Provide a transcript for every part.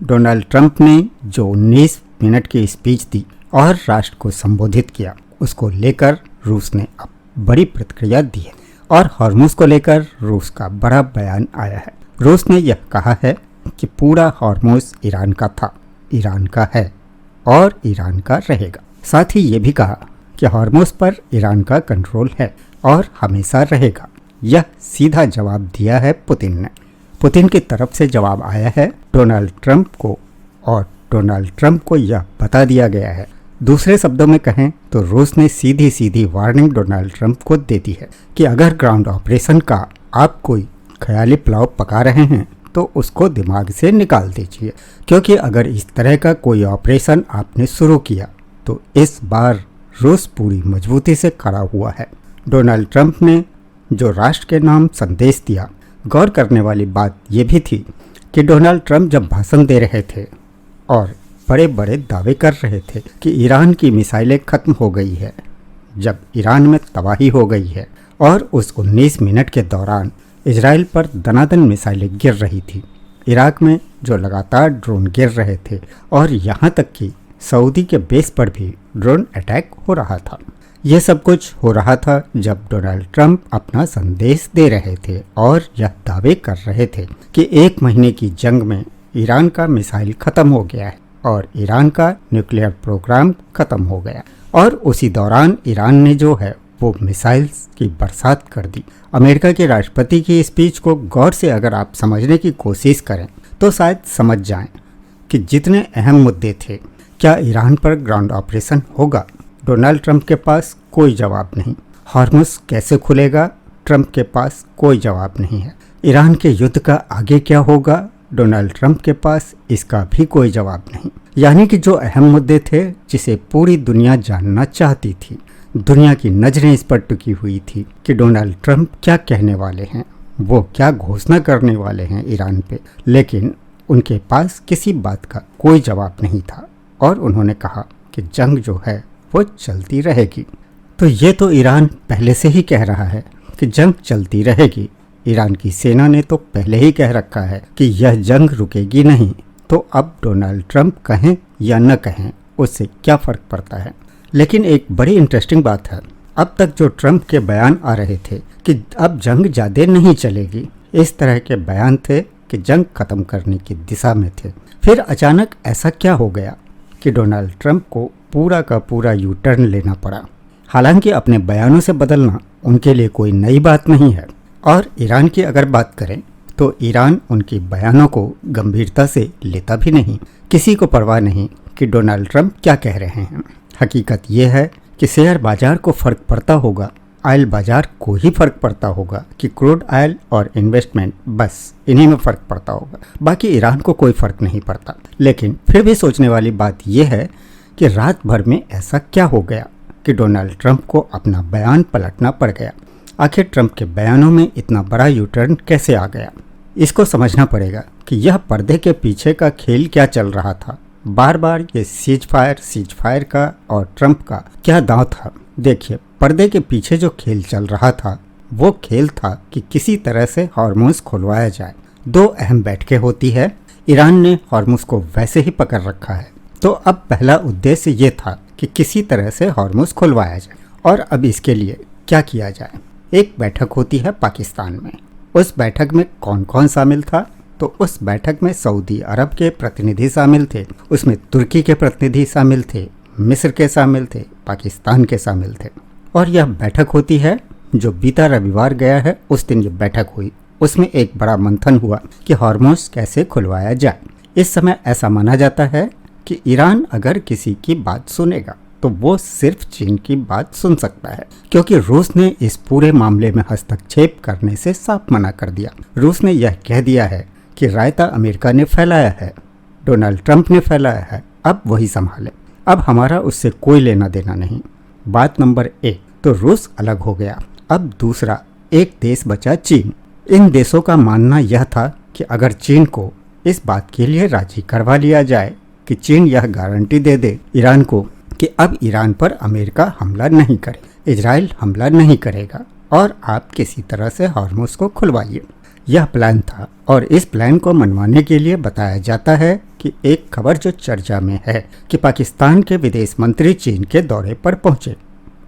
Donald Trump ने जो 19 minute की स्पीच दी और राष्ट्र को संबोधित किया, उसको लेकर रूस ने अब बड़ी प्रतिक्रिया दी है और हॉर्मुज़ को लेकर रूस का बड़ा बयान आया है। रूस ने यह कहा है कि पूरा हॉर्मुज़ ईरान का था, ईरान का है और ईरान का रहेगा। साथ ही ये भी कहा कि हॉर्मुज़ पर ईरान का कंट्रोल है और हमेशा रहेगा। यह सीधा जवाब दिया है पुतिन ने। पुतिन की तरफ से जवाब आया है डोनाल्ड ट्रंप को और डोनाल्ड ट्रंप को यह बता दिया गया है। दूसरे शब्दों में कहें तो रूस ने सीधी सीधी वार्निंग डोनाल्ड ट्रंप को दे दी है कि अगर ग्राउंड ऑपरेशन का आप कोई ख्याली पुलाव पका रहे हैं तो उसको दिमाग से निकाल दीजिए, क्योंकि अगर इस तरह का कोई ऑपरेशन आपने शुरू किया तो इस बार रूस पूरी मजबूती से खड़ा हुआ है। डोनाल्ड ट्रंप ने जो राष्ट्र के नाम संदेश दिया, गौर करने वाली बात यह भी थी कि डोनाल्ड ट्रंप जब भाषण दे रहे थे और बड़े बड़े दावे कर रहे थे कि ईरान की मिसाइलें खत्म हो गई है, जब ईरान में तबाही हो गई है और उस 19 मिनट के दौरान इजराइल पर दनादन मिसाइलें गिर रही थी, इराक में जो लगातार ड्रोन गिर रहे थे और यहाँ तक कि सऊदी के बेस पर भी ड्रोन अटैक हो रहा था। यह सब कुछ हो रहा था जब डोनाल्ड ट्रंप अपना संदेश दे रहे थे और यह दावे कर रहे थे कि 1 महीने की जंग में ईरान का मिसाइल खत्म हो गया है और ईरान का न्यूक्लियर प्रोग्राम खत्म हो गया। और उसी दौरान ईरान ने जो है वो मिसाइल्स की बरसात कर दी। अमेरिका के राष्ट्रपति की स्पीच को गौर से अगर आप समझने की कोशिश करें तो शायद समझ जाएं कि जितने अहम मुद्दे थे, क्या ईरान पर ग्राउंड ऑपरेशन होगा? डोनाल्ड ट्रंप के पास कोई जवाब नहीं। हॉर्मुज़ कैसे खुलेगा? ट्रंप के पास कोई जवाब नहीं है। ईरान के युद्ध का आगे क्या होगा? डोनाल्ड ट्रंप के पास इसका भी कोई जवाब नहीं। यानी कि जो अहम मुद्दे थे जिसे पूरी दुनिया जानना चाहती थी, दुनिया की नज़रें इस पर टिकी हुई थी कि डोनाल्ड ट्रंप क्या कहने वाले हैं, वो क्या घोषणा करने वाले हैं ईरान पे, लेकिन उनके पास किसी बात का कोई जवाब नहीं था और उन्होंने कहा कि जंग जो है वो चलती रहेगी। तो ये तो ईरान पहले से ही कह रहा है कि जंग चलती रहेगी। ईरान की सेना ने तो पहले ही कह रखा है कि यह जंग रुकेगी नहीं। तो अब डोनाल्ड ट्रंप कहें या न कहें, उससे क्या फ़र्क पड़ता है। लेकिन एक बड़ी इंटरेस्टिंग बात है, अब तक जो ट्रंप के बयान आ रहे थे कि अब जंग ज़्यादा नहीं चलेगी, इस तरह के बयान थे कि जंग ख़त्म करने की दिशा में थे। फिर अचानक ऐसा क्या हो गया कि डोनाल्ड ट्रंप को पूरा का पूरा यू टर्न लेना पड़ा। हालांकि अपने बयानों से बदलना उनके लिए कोई नई बात नहीं है। और ईरान की अगर बात करें तो ईरान उनके बयानों को गंभीरता से लेता भी नहीं। किसी को परवाह नहीं कि डोनाल्ड ट्रंप क्या कह रहे हैं। हकीकत यह है कि शेयर बाजार को फ़र्क पड़ता होगा, ऑयल बाजार को ही फ़र्क पड़ता होगा कि क्रूड ऑयल और इन्वेस्टमेंट, बस इन्हीं में फ़र्क पड़ता होगा। बाकी ईरान को कोई फ़र्क नहीं पड़ता। लेकिन फिर भी सोचने वाली बात यह है कि रात भर में ऐसा क्या हो गया कि डोनाल्ड ट्रंप को अपना बयान पलटना पड़ गया। आखिर ट्रंप के बयानों में इतना बड़ा यू टर्न कैसे आ गया? इसको समझना पड़ेगा कि यह पर्दे के पीछे का खेल क्या चल रहा था। बार बार ये सीज फायर का और ट्रंप का क्या दांव था। देखिए, पर्दे के पीछे जो खेल चल रहा था वो खेल था कि किसी तरह से हॉर्मुज़ खुलवाया जाए। 2 अहम बैठकें होती है। ईरान ने हॉर्मुज़ को वैसे ही पकड़ रखा है, तो अब पहला उद्देश्य ये था कि किसी तरह से हॉर्मुज़ खुलवाया जाए। और अब इसके लिए क्या किया जाए? एक बैठक होती है पाकिस्तान में। उस बैठक में कौन कौन शामिल था? तो उस बैठक में सऊदी अरब के प्रतिनिधि शामिल थे, उसमें तुर्की के प्रतिनिधि शामिल थे, मिस्र के शामिल थे, पाकिस्तान के शामिल थे। और यह बैठक होती है जो बीता रविवार गया है, उस दिन ये बैठक हुई। उसमें एक बड़ा मंथन हुआ कि हॉर्मुज़ कैसे खुलवाया जाए। इस समय ऐसा माना जाता है कि ईरान अगर किसी की बात सुनेगा तो वो सिर्फ चीन की बात सुन सकता है, क्योंकि रूस ने इस पूरे मामले में हस्तक्षेप करने से साफ मना कर दिया। रूस ने यह कह दिया है कि रायता अमेरिका ने फैलाया है, डोनाल्ड ट्रंप ने फैलाया है, अब वही संभाले, अब हमारा उससे कोई लेना देना नहीं। बात नंबर 1 तो रूस अलग हो गया। अब दूसरा, एक देश बचा चीन। इन देशों का मानना यह था कि अगर चीन को इस बात के लिए राजी करवा लिया जाए कि चीन यह गारंटी दे दे ईरान को कि अब ईरान पर अमेरिका हमला नहीं करे, इजराइल हमला नहीं करेगा और आप किसी तरह से हॉर्मुज़ को खुलवाइए। यह प्लान था और इस प्लान को मनवाने के लिए बताया जाता है कि एक खबर जो चर्चा में है कि पाकिस्तान के विदेश मंत्री चीन के दौरे पर पहुंचे।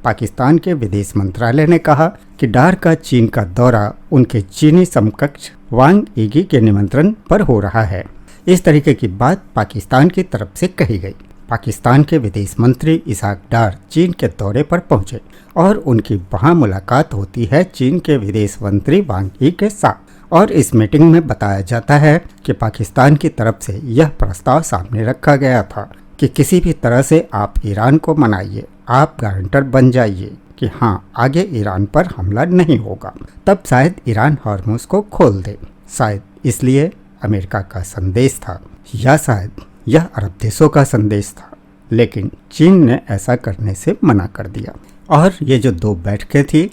पाकिस्तान के विदेश मंत्रालय ने कहा कि डार का चीन का दौरा उनके चीनी समकक्ष वांग यी के निमंत्रण पर हो रहा है। इस तरीके की बात पाकिस्तान की तरफ से कही गई। पाकिस्तान के विदेश मंत्री इसहाक डार चीन के दौरे पर पहुंचे और उनकी वहां मुलाकात होती है चीन के विदेश मंत्री वांग यी के साथ। और इस मीटिंग में बताया जाता है कि पाकिस्तान की तरफ से यह प्रस्ताव सामने रखा गया था कि किसी भी तरह से आप ईरान को मनाइए, आप गारंटर बन जाइए कि हाँ, आगे ईरान पर हमला नहीं होगा। तब शायद ईरान हॉर्मुज को खोल दे। शायद इसलिए अमेरिका का संदेश था, या शायद यह अरब देशों का संदेश था, लेकिन चीन ने ऐसा करने से मना कर दिया। और ये जो दो बैठकें थी,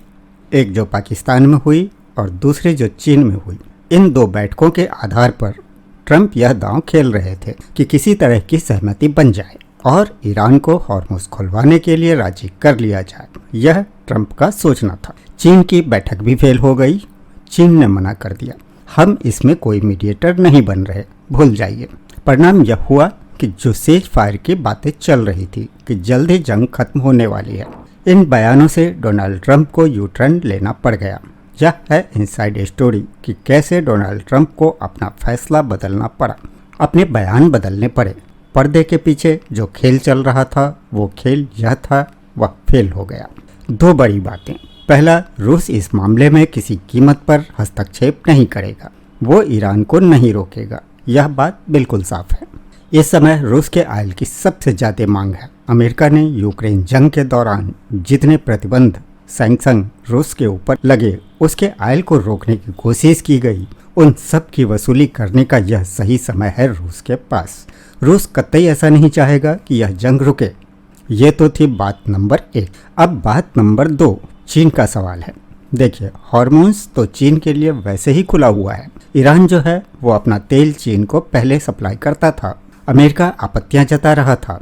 एक जो पाकिस्तान में हुई और दूसरी जो चीन में हुई, इन दो बैठकों के आधार पर ट्रंप यह दांव खेल रहे थे कि किसी तरह की सहमति बन जाए और ईरान को हॉर्मुज खुलवाने के लिए राजी कर लिया जाए। यह ट्रंप का सोचना था। चीन की बैठक भी फेल हो गई। चीन ने मना कर दिया, हम इसमें कोई मीडिएटर नहीं बन रहे, भूल जाइए। परिणाम यह हुआ कि जो सीज फायर की बातें चल रही थी कि जल्द ही जंग खत्म होने वाली है, इन बयानों से डोनाल्ड ट्रंप को यू टर्न लेना पड़ गया। यह है इनसाइड स्टोरी कि कैसे डोनाल्ड ट्रंप को अपना फैसला बदलना पड़ा, अपने बयान बदलने पड़े। पर्दे के पीछे जो खेल चल रहा था, वो खेल यह था, वह फेल हो गया। दो बड़ी बातें। पहला, रूस इस मामले में किसी कीमत पर हस्तक्षेप नहीं करेगा, वो ईरान को नहीं रोकेगा। यह बात बिल्कुल साफ है। इस समय रूस के ऑयल की सबसे ज़्यादा मांग है। अमेरिका ने यूक्रेन जंग के दौरान जितने प्रतिबंध सैंक्शन रूस के ऊपर लगे, उसके ऑयल को रोकने की कोशिश की गई, उन सब की वसूली करने का यह सही समय है रूस के पास। रूस कतई ऐसा नहीं चाहेगा कि यह जंग रुके। ये तो थी बात नंबर 1। अब बात नंबर 2 चीन का सवाल है। देखिए, हॉर्मुज तो चीन के लिए वैसे ही खुला हुआ है। ईरान जो है वो अपना तेल चीन को पहले सप्लाई करता था। अमेरिका आपत्तियां जता रहा था।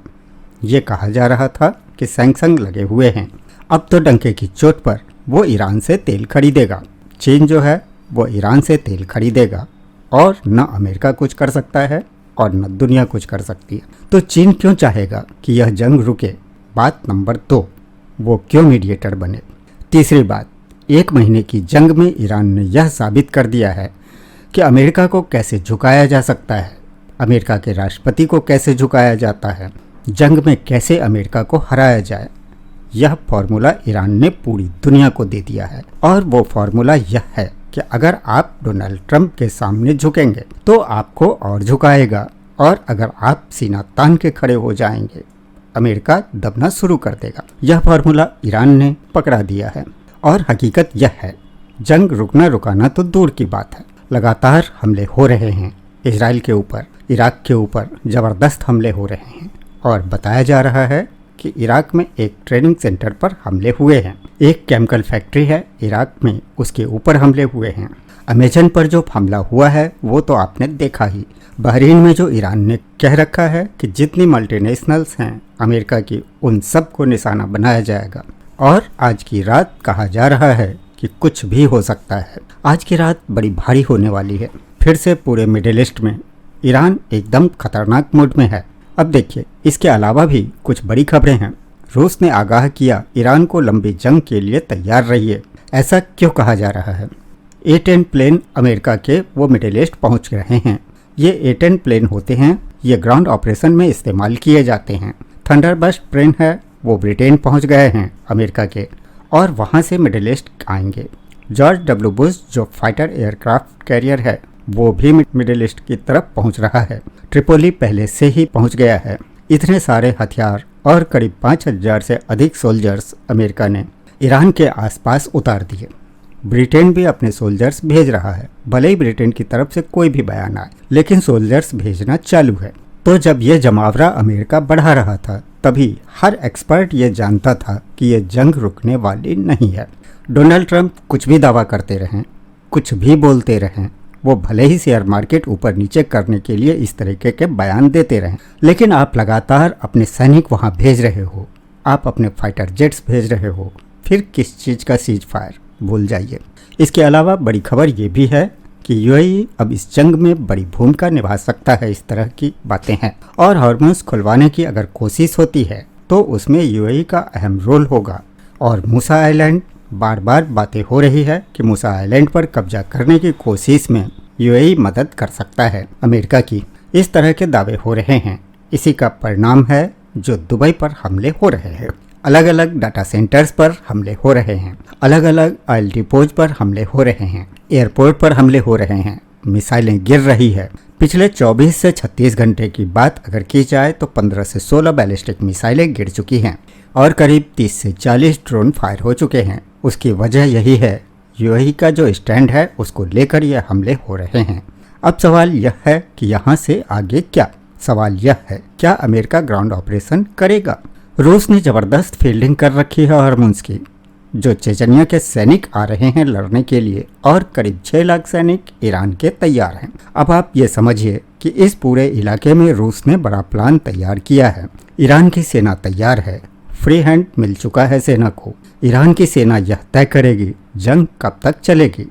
ये कहा जा रहा था कि सैंक्शन लगे हुए हैं। अब तो डंके की चोट पर वो ईरान से तेल खरीदेगा। चीन जो है वो ईरान से तेल खरीदेगा और न अमेरिका कुछ कर सकता है और न दुनिया कुछ कर सकती है। तो चीन क्यों चाहेगा कि यह जंग रुके? बात नंबर 2, वो क्यों मीडिएटर बने? तीसरी बात, 1 महीने की जंग में ईरान ने यह साबित कर दिया है कि अमेरिका को कैसे झुकाया जा सकता है, अमेरिका के राष्ट्रपति को कैसे झुकाया जाता है, जंग में कैसे अमेरिका को हराया जाए। यह फॉर्मूला ईरान ने पूरी दुनिया को दे दिया है। और वो फॉर्मूला यह है कि अगर आप डोनाल्ड ट्रंप के सामने झुकेंगे तो आपको और झुकाएगा, और अगर आप सीना तान के खड़े हो जाएंगे, अमेरिका दबना शुरू कर देगा। यह फॉर्मूला ईरान ने पकड़ा दिया है। और हकीकत यह है, जंग रुकना रुकाना तो दूर की बात है, लगातार हमले हो रहे हैं। इजराइल के ऊपर, इराक के ऊपर ज़बरदस्त हमले हो रहे हैं। और बताया जा रहा है कि इराक में एक ट्रेनिंग सेंटर पर हमले हुए हैं। एक केमिकल फैक्ट्री है इराक में, उसके ऊपर हमले हुए हैं। अमेजन पर जो हमला हुआ है वो तो आपने देखा ही। बहरीन में जो ईरान ने कह रखा है कि जितनी मल्टीनेशनल्स हैं अमेरिका की, उन सब को निशाना बनाया जाएगा। और आज की रात कहा जा रहा है कि कुछ भी हो सकता है। आज की रात बड़ी भारी होने वाली है। फिर से पूरे मिडिल ईस्ट में ईरान एकदम खतरनाक मूड में है। अब देखिए, इसके अलावा भी कुछ बड़ी खबरें हैं। रूस ने आगाह किया, ईरान को लंबी जंग के लिए तैयार रहिए। ऐसा क्यों कहा जा रहा है? A-10 प्लेन अमेरिका के वो मिडिल ईस्ट पहुंच रहे हैं। ये A-10 प्लेन होते हैं, ये ग्राउंड ऑपरेशन में इस्तेमाल किए जाते हैं। थंडरबर्स्ट प्लेन है, वो ब्रिटेन पहुंच गए हैं अमेरिका के, और वहां से मिडिल ईस्ट आएंगे। जॉर्ज डब्ल्यू बुश जो फाइटर एयरक्राफ्ट कैरियर है, वो भी मिडिल ईस्ट की तरफ पहुंच रहा है। ट्रिपोली पहले से ही पहुंच गया है। इतने सारे हथियार और करीब 5000 से अधिक सोल्जर्स अमेरिका ने ईरान के आसपास उतार दिए। ब्रिटेन भी अपने सोल्जर्स भेज रहा है। भले ही ब्रिटेन की तरफ से कोई भी बयान आए, लेकिन सोल्जर्स भेजना चालू है। तो जब यह जमावड़ा अमेरिका बढ़ा रहा था, तभी हर एक्सपर्ट ये जानता था कि यह जंग रुकने वाली नहीं है। डोनाल्ड ट्रंप कुछ भी दावा करते रहें, कुछ भी बोलते रहें, वो भले ही शेयर मार्केट ऊपर नीचे करने के लिए इस तरीके के बयान देते रहें, लेकिन आप लगातार अपने सैनिक वहां भेज रहे हो, आप अपने फाइटर जेट्स भेज रहे हो, फिर किस चीज़ का सीज फायर? भूल जाइए। इसके अलावा बड़ी खबर ये भी है कि यूएई अब इस जंग में बड़ी भूमिका निभा सकता है, इस तरह की बातें हैं। और हॉर्मुज़ खुलवाने की अगर कोशिश होती है तो उसमें यूएई का अहम रोल होगा। और मूसा आइलैंड, बार बार बातें हो रही है कि मूसा आइलैंड पर कब्जा करने की कोशिश में यूएई मदद कर सकता है अमेरिका की, इस तरह के दावे हो रहे हैं। इसी का परिणाम है जो दुबई पर हमले हो रहे हैं, अलग अलग डाटा सेंटर्स पर हमले हो रहे हैं, अलग अलग ऑयल डिपोज पर हमले हो रहे हैं, एयरपोर्ट पर हमले हो रहे हैं, मिसाइलें गिर रही है। पिछले 24 से 36 घंटे की बात अगर की जाए तो 15 से 16 बैलिस्टिक मिसाइलें गिर चुकी हैं और करीब 30 से 40 ड्रोन फायर हो चुके हैं। उसकी वजह यही है, यूएई का जो स्टैंड है उसको लेकर यह हमले हो रहे हैं। अब सवाल यह है कि यहाँ से आगे क्या? सवाल यह है, क्या अमेरिका ग्राउंड ऑपरेशन करेगा? रूस ने जबरदस्त फील्डिंग कर रखी है हॉर्मुज़ की। जो चेचनिया के सैनिक आ रहे हैं लड़ने के लिए और करीब 6 लाख सैनिक ईरान के तैयार हैं। अब आप ये समझिए कि इस पूरे इलाके में रूस ने बड़ा प्लान तैयार किया है। ईरान की सेना तैयार है, फ्री हैंड मिल चुका है सेना को। ईरान की सेना यह तय करेगी जंग कब तक चलेगी,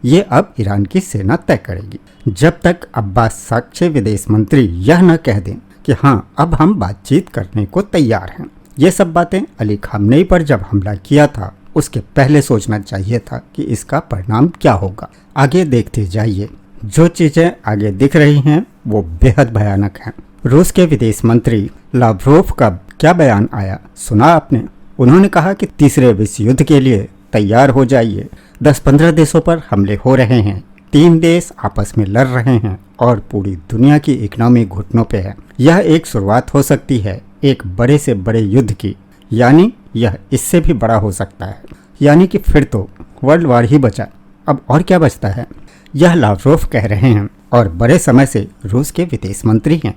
ये अब ईरान की सेना तय करेगी। जब तक अब्बास साक्चे विदेश मंत्री यह न कह दें कि हाँ अब हम बातचीत करने को तैयार हैं। ये सब बातें अली खामनेई पर जब हमला किया था उसके पहले सोचना चाहिए था कि इसका परिणाम क्या होगा। आगे देखते जाइए, जो चीजें आगे दिख रही हैं वो बेहद भयानक हैं। रूस के विदेश मंत्री लाव्रोव का क्या बयान आया, सुना आपने? उन्होंने कहा कि तीसरे विश्व युद्ध के लिए तैयार हो जाइए। 10-15 देशों पर हमले हो रहे हैं, 3 देश आपस में लड़ रहे हैं और पूरी दुनिया की इकोनॉमी घुटनों पे है। यह एक शुरुआत हो सकती है एक बड़े से बड़े युद्ध की, यानी यह इससे भी बड़ा हो सकता है। यानी कि फिर तो वर्ल्ड वार ही बचा, अब और क्या बचता है? यह लाव्रोव कह रहे हैं और बड़े समय से रूस के विदेश मंत्री हैं,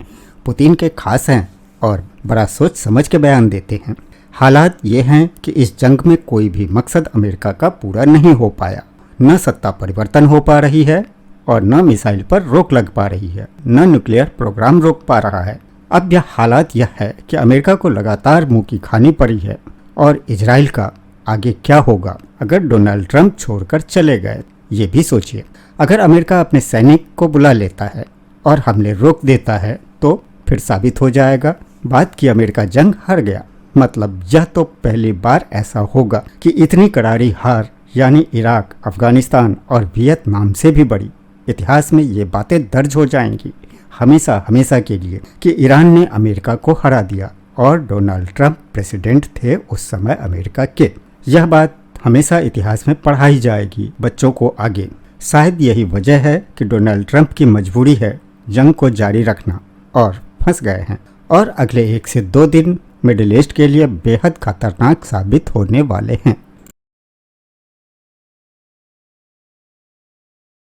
पुतिन के खास हैं और बड़ा सोच समझ के बयान देते हैं। हालात ये हैं कि इस जंग में कोई भी मकसद अमेरिका का पूरा नहीं हो पाया। न सत्ता परिवर्तन हो पा रही है और न मिसाइल पर रोक लग पा रही है, न न्यूक्लियर प्रोग्राम रोक पा रहा है। अब यह हालात यह है कि अमेरिका को लगातार मुंह की खानी पड़ी है। और इजराइल का आगे क्या होगा अगर डोनाल्ड ट्रंप छोड़कर चले गए? ये भी सोचिए। अगर अमेरिका अपने सैनिक को बुला लेता है और हमले रोक देता है तो फिर साबित हो जाएगा बात कि अमेरिका जंग हार गया। मतलब यह तो पहली बार ऐसा होगा कि इतनी करारी हार, यानी इराक, अफगानिस्तान और वियतनाम से भी बड़ी, इतिहास में ये बातें दर्ज हो जाएंगी हमेशा हमेशा के लिए कि ईरान ने अमेरिका को हरा दिया और डोनाल्ड ट्रंप प्रेसिडेंट थे उस समय अमेरिका के। यह बात हमेशा इतिहास में पढ़ाई जाएगी बच्चों को आगे। शायद यही वजह है कि डोनाल्ड ट्रंप की मजबूरी है जंग को जारी रखना और फंस गए हैं। और अगले 1 से 2 दिन मिडिल ईस्ट के लिए बेहद खतरनाक साबित होने वाले हैं।